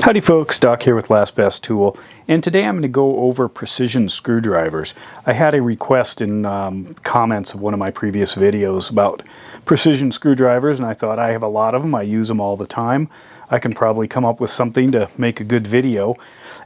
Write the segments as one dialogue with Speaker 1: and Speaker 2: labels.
Speaker 1: Howdy folks, Doc here with Last Best Tool, and today I'm going to go over precision screwdrivers. I had a request in comments of one of my previous videos about precision screwdrivers, and I thought I have a lot of them, I use them all the time. I can probably come up with something to make a good video.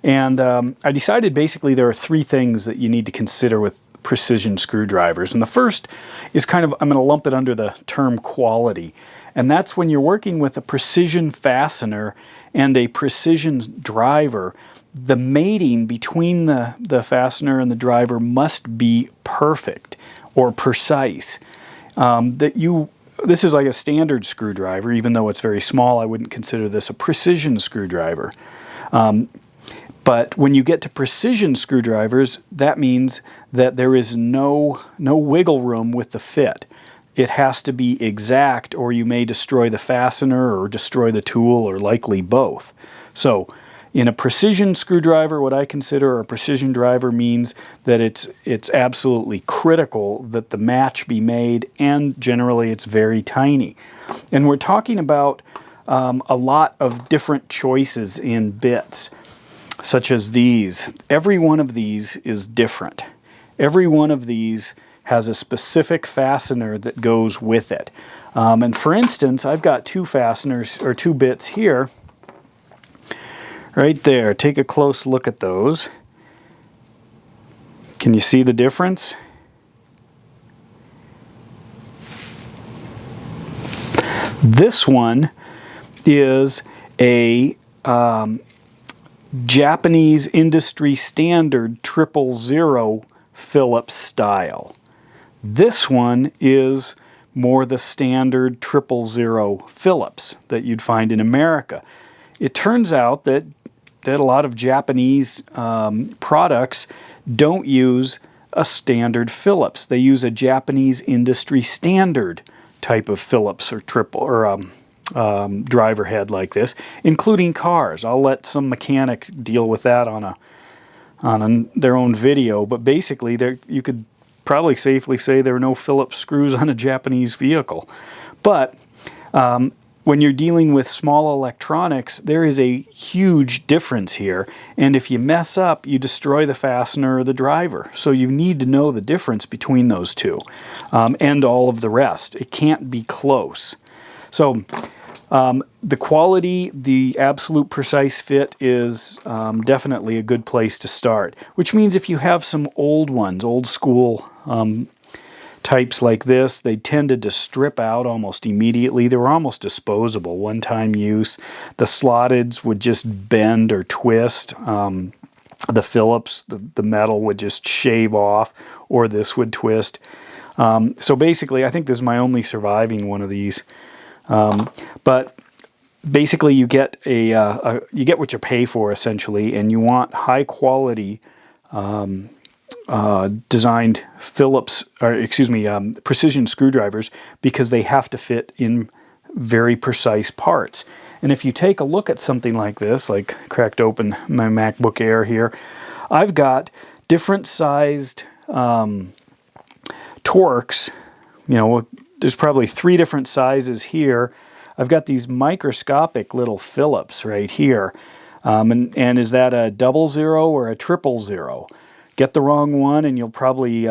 Speaker 1: And I decided basically there are three things that you need to consider with precision screwdrivers. And the first is I'm going to lump it under the term quality. And that's when you're working with a precision fastener and a precision driver, the mating between the fastener and the driver must be perfect or precise. This is like a standard screwdriver, even though it's very small. I wouldn't consider this a precision screwdriver. But when you get to precision screwdrivers, that means that there is no wiggle room with the fit. It has to be exact, or you may destroy the fastener or destroy the tool, or likely both. So in a precision screwdriver, what I consider a precision driver means that it's absolutely critical that the match be made, and generally it's very tiny. And we're talking about a lot of different choices in bits, such as these. Every one of these is different. Every one of these has a specific fastener that goes with it. And for instance, I've got two fasteners, or two bits here, right there. Take a close look at those. Can you see the difference? This one is a Japanese industry standard 000 Phillips style. This one is more the standard 000 Phillips that you'd find in America. It turns out that a lot of Japanese products don't use a standard Phillips. They use a Japanese industry standard type of Phillips or driver head like this, including cars. I'll let some mechanic deal with that on their own video, but basically you could probably safely say there are no Phillips screws on a Japanese vehicle. But when you're dealing with small electronics, there is a huge difference here, and if you mess up, you destroy the fastener or the driver. So you need to know the difference between those two, and all of the rest. It can't be close. So the quality, the absolute precise fit is definitely a good place to start, which means if you have some old ones, old school types like this, they tended to strip out almost immediately. They were almost disposable, one-time use. The slotteds would just bend or twist. The Phillips, the metal would just shave off, or this would twist. So basically, I think this is my only surviving one of these. But basically, you get you get what you pay for, essentially, and you want high quality designed Phillips, precision screwdrivers, because they have to fit in very precise parts. And if you take a look at something like this, like cracked open my MacBook Air here, I've got different sized Torx. There's probably 3 different sizes here. I've got these microscopic little Phillips right here. And is that a 00 or a 000? Get the wrong one and you'll probably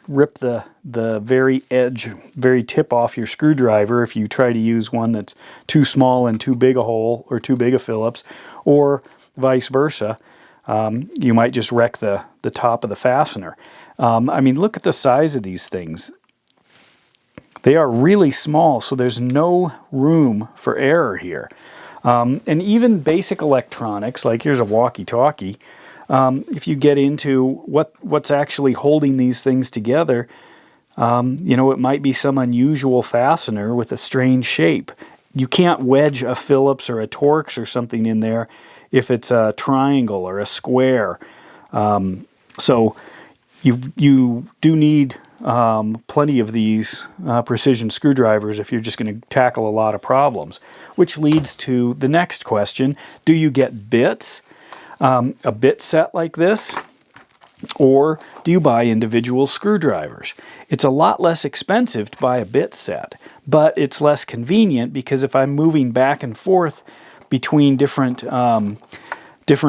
Speaker 1: rip the very edge, very tip off your screwdriver if you try to use one that's too small and too big a hole, or too big a Phillips, or vice versa. You might just wreck the top of the fastener. I mean, look at the size of these things. They are really small, so there's no room for error here. And even basic electronics, like here's a walkie-talkie, if you get into what's actually holding these things together, it might be some unusual fastener with a strange shape. You can't wedge a Phillips or a Torx or something in there if it's a triangle or a square. So you do need plenty of these precision screwdrivers if you're just going to tackle a lot of problems. Which leads to the next question: do you get bits, a bit set like this, or do you buy individual screwdrivers? It's a lot less expensive to buy a bit set, but it's less convenient because if I'm moving back and forth between different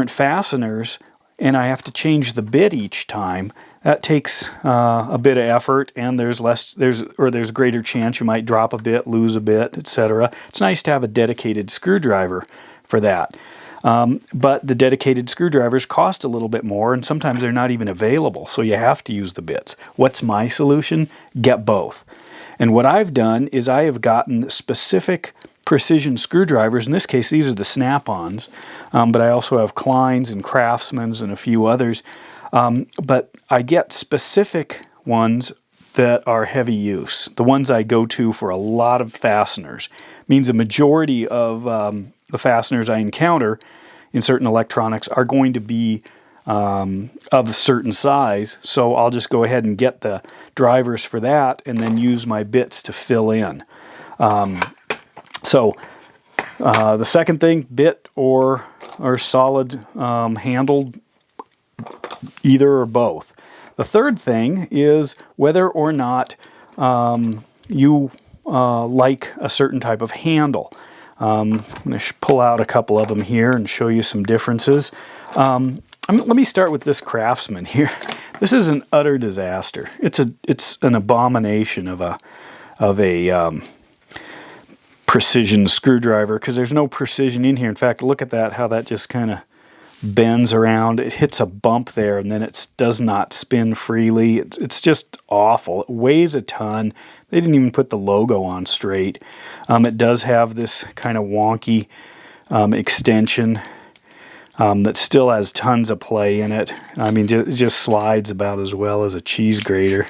Speaker 1: fasteners, and I have to change the bit each time. That takes a bit of effort, and there's a greater chance you might drop a bit, lose a bit, etc. It's nice to have a dedicated screwdriver for that. But the dedicated screwdrivers cost a little bit more, and sometimes they're not even available, so you have to use the bits. What's my solution? Get both. And what I've done is I have gotten specific precision screwdrivers. In this case, these are the Snap-ons, but I also have Klein's and Craftsman's and a few others. But I get specific ones that are heavy use. The ones I go to for a lot of fasteners. Means a majority of the fasteners I encounter in certain electronics are going to be of a certain size, so I'll just go ahead and get the drivers for that and then use my bits to fill in. The second thing, bit or solid handled, either or both. The third thing is whether or not you like a certain type of handle. I'm going to pull out a couple of them here and show you some differences. Let me start with this Craftsman here. This is an utter disaster. It's an abomination of a precision screwdriver, because there's no precision in here. In fact, look at that, how that just kind of bends around. It hits a bump there, and then it does not spin freely. It's just awful. It weighs a ton. They didn't even put the logo on straight. It does have this kind of wonky extension that still has tons of play in it. I mean, it just slides about as well as a cheese grater.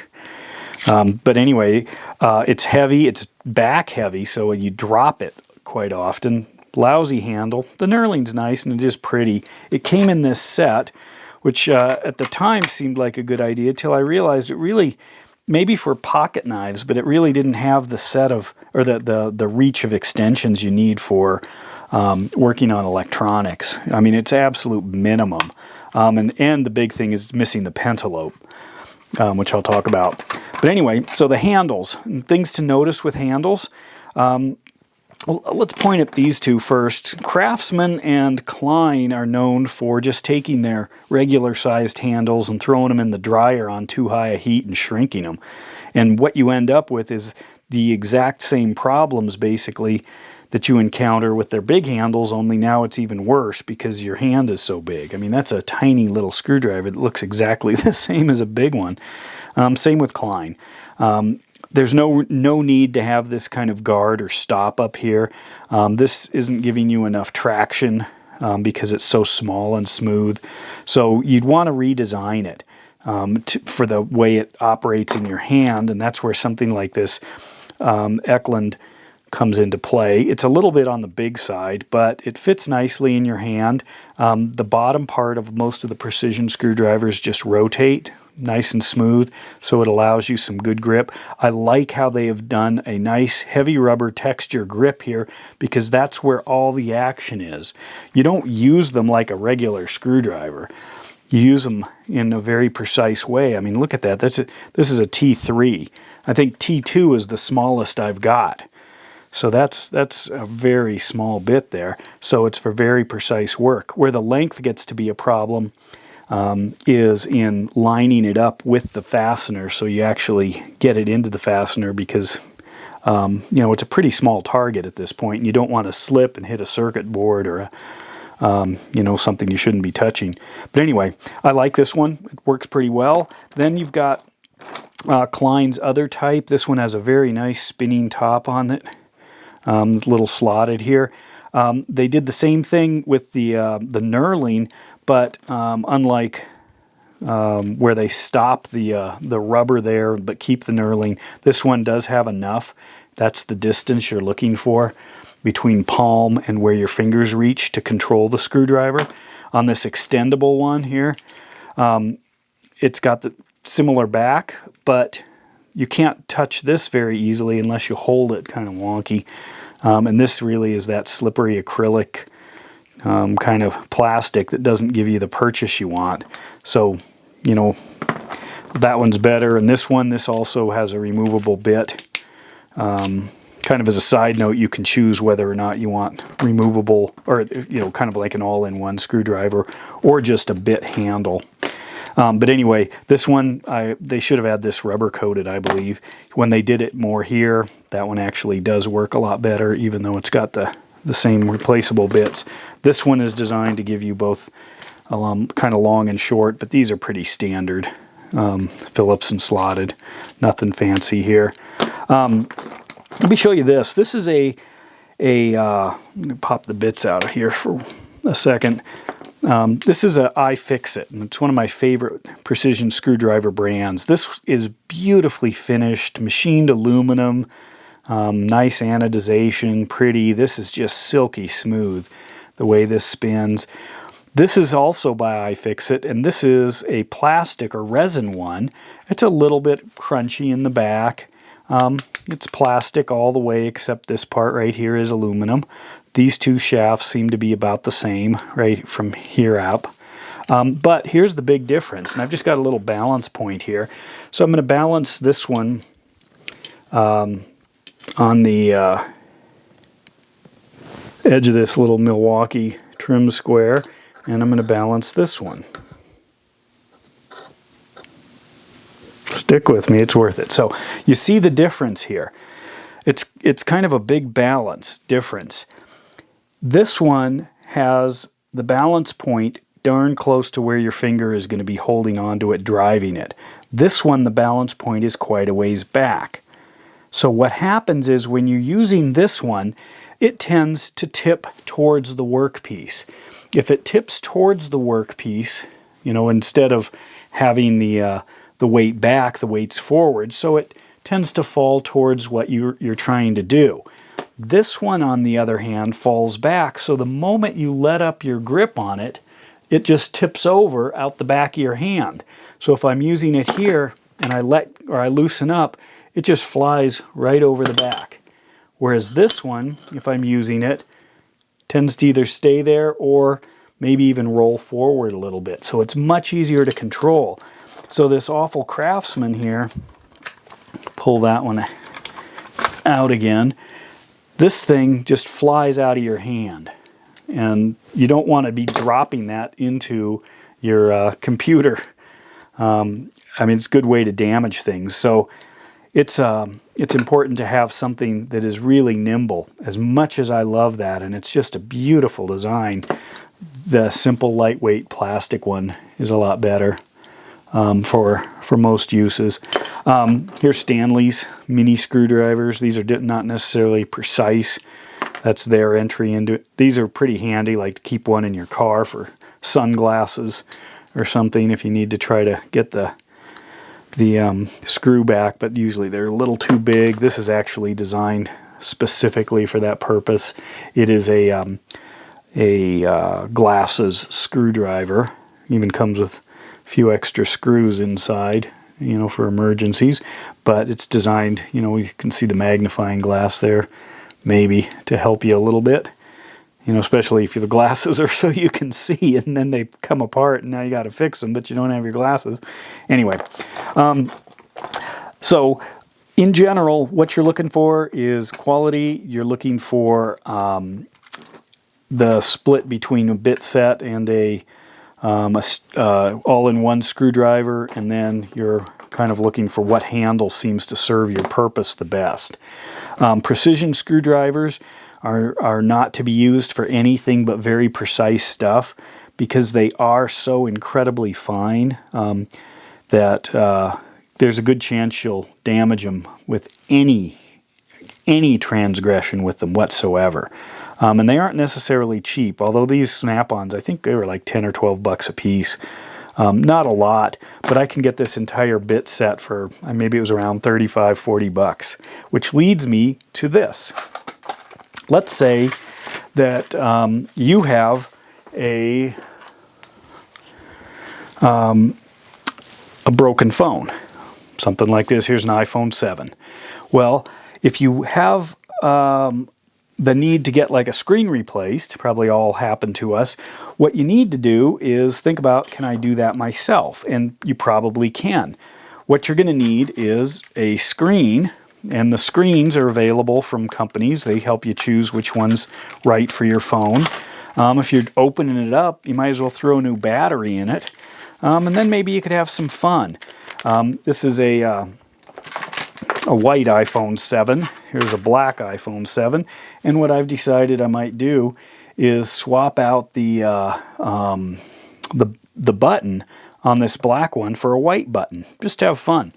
Speaker 1: But anyway, it's heavy. It's back heavy, so you drop it quite often. Lousy handle. The knurling's nice and it is pretty. It came in this set, which at the time seemed like a good idea till I realized it really, maybe for pocket knives, but it really didn't have the set of, or the reach of extensions you need for working on electronics. I mean, it's absolute minimum. And the big thing is missing the pentalobe, which I'll talk about. But anyway, so the handles, and things to notice with handles. Well, let's point at these two first. Craftsman and Klein are known for just taking their regular sized handles and throwing them in the dryer on too high a heat and shrinking them. And what you end up with is the exact same problems basically that you encounter with their big handles, only now it's even worse because your hand is so big. I mean, that's a tiny little screwdriver that looks exactly the same as a big one. Same with Klein. There's no need to have this kind of guard or stop up here. This isn't giving you enough traction because it's so small and smooth. So you'd want to redesign it for the way it operates in your hand, and that's where something like this Ekland comes into play. It's a little bit on the big side, but it fits nicely in your hand. The bottom part of most of the precision screwdrivers just rotate nice and smooth, so it allows you some good grip. I like how they have done a nice heavy rubber texture grip here, because that's where all the action is. You don't use them like a regular screwdriver. You use them in a very precise way. I mean, look at that. This is a T3. I think T2 is the smallest I've got. So that's a very small bit there. So it's for very precise work. Where the length gets to be a problem is in lining it up with the fastener, so you actually get it into the fastener, because it's a pretty small target at this point, and you don't want to slip and hit a circuit board or something you shouldn't be touching. But anyway, I like this one. It works pretty well. Then you've got Klein's other type. This one has a very nice spinning top on it. It's a little slotted here. They did the same thing with the knurling, but unlike where they stop the rubber there but keep the knurling, this one does have enough. That's the distance you're looking for between palm and where your fingers reach to control the screwdriver. On this extendable one here, it's got the similar back, but you can't touch this very easily unless you hold it kind of wonky. And this really is that slippery acrylic kind of plastic that doesn't give you the purchase you want. So, that one's better. And this also has a removable bit, kind kind of as a side note, you can choose whether or not you want removable, or kind of like an all-in-one screwdriver, or just a bit handle. But anyway, this one, they should have had this rubber coated, I believe. When they did it more here, that one actually does work a lot better, even though it's got the same replaceable bits. This one is designed to give you both kind of long and short, but these are pretty standard. Phillips and slotted. Nothing fancy here. Let me show you this. This is let me pop the bits out of here for a second. This is a iFixit, and it's one of my favorite precision screwdriver brands. This is beautifully finished, machined aluminum, nice anodization, pretty. This is just silky smooth, the way this spins. This is also by iFixit, and this is a plastic or resin one. It's a little bit crunchy in the back. It's plastic all the way except this part right here is aluminum. These two shafts seem to be about the same right from here up. But here's the big difference, and I've just got a little balance point here. So I'm going to balance this one on the edge of this little Milwaukee trim square, and I'm going to balance this one. Stick with me, it's worth it. So you see the difference here. It's kind of a big balance difference. This one has the balance point darn close to where your finger is going to be holding onto it, driving it. This one, the balance point is quite a ways back. So what happens is when you're using this one, it tends to tip towards the workpiece. If it tips towards the workpiece, instead of having the weight back, the weight's forward, so it tends to fall towards what you're trying to do. This one, on the other hand, falls back, so the moment you let up your grip on it, it just tips over out the back of your hand. So if I'm using it here and I loosen up, it just flies right over the back. Whereas this one, if I'm using it, tends to either stay there or maybe even roll forward a little bit. So it's much easier to control. So this awful Craftsman here, pull that one out again, this thing just flies out of your hand. And you don't want to be dropping that into your computer. It's a good way to damage things. So it's important to have something that is really nimble, as much as I love that, and it's just a beautiful design. The simple lightweight plastic one is a lot better for most uses. Here's Stanley's mini screwdrivers. These are not necessarily precise. That's their entry into it. These are pretty handy, like to keep one in your car for sunglasses or something if you need to try to get the screw back, but usually they're a little too big. This is actually designed specifically for that purpose. It is a glasses screwdriver. Even comes with a few extra screws inside, for emergencies. But it's designed, you can see the magnifying glass there, maybe to help you a little bit. Especially if the glasses are so you can see, and then they come apart, and now you got to fix them, but you don't have your glasses. Anyway, so in general, what you're looking for is quality. You're looking for the split between a bit set and a all-in-one screwdriver, and then you're kind of looking for what handle seems to serve your purpose the best. Precision screwdrivers are not to be used for anything but very precise stuff, because they are so incredibly fine that there's a good chance you'll damage them with any transgression with them whatsoever. And they aren't necessarily cheap, although these Snap-ons, I think they were like 10 or 12 bucks a piece. Not a lot, but I can get this entire bit set for, maybe it was around 35, 40 bucks, which leads me to this. Let's say that you have a broken phone, something like this. Here's an iPhone 7. Well, if you have the need to get like a screen replaced, probably all happened to us, what you need to do is think about, can I do that myself? And you probably can. What you're going to need is a screen And the screens are available from companies. They help you choose which one's right for your phone. If you're opening it up, you might as well throw a new battery in it. And then maybe you could have some fun. This is a white iPhone 7. Here's a black iPhone 7. And what I've decided I might do is swap out the button on this black one for a white button. Just to have fun.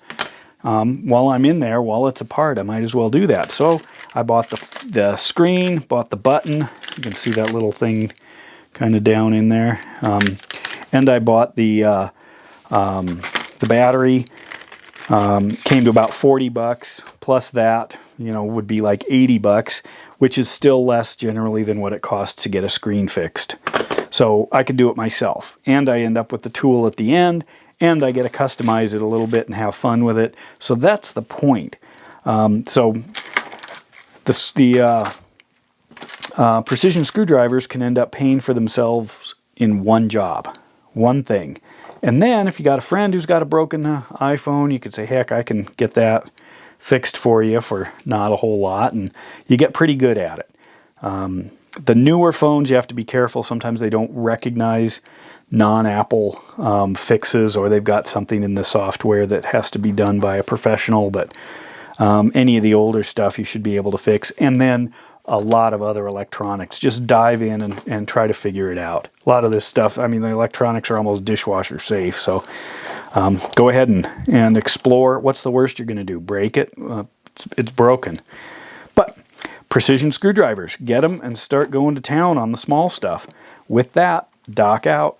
Speaker 1: While I'm in there, while it's apart, I might as well do that. So I bought the screen, bought the button. You can see that little thing kind of down in there. And I bought the battery. Came to about $40 plus that, would be like $80, which is still less generally than what it costs to get a screen fixed. So I could do it myself, and I end up with the tool at the end, and I get to customize it a little bit and have fun with it. So that's the point. So the precision screwdrivers can end up paying for themselves in one job, one thing. And then if you got a friend who's got a broken iPhone, you could say, heck, I can get that fixed for you for not a whole lot, and you get pretty good at it. The newer phones, you have to be careful. Sometimes they don't recognize non-Apple fixes, or they've got something in the software that has to be done by a professional, but any of the older stuff you should be able to fix. And then a lot of other electronics. Just dive in and try to figure it out. A lot of this stuff, I mean, the electronics are almost dishwasher safe, so go ahead and explore. What's the worst you're going to do? Break it? It's broken. But precision screwdrivers, get them and start going to town on the small stuff. With that, Doc out.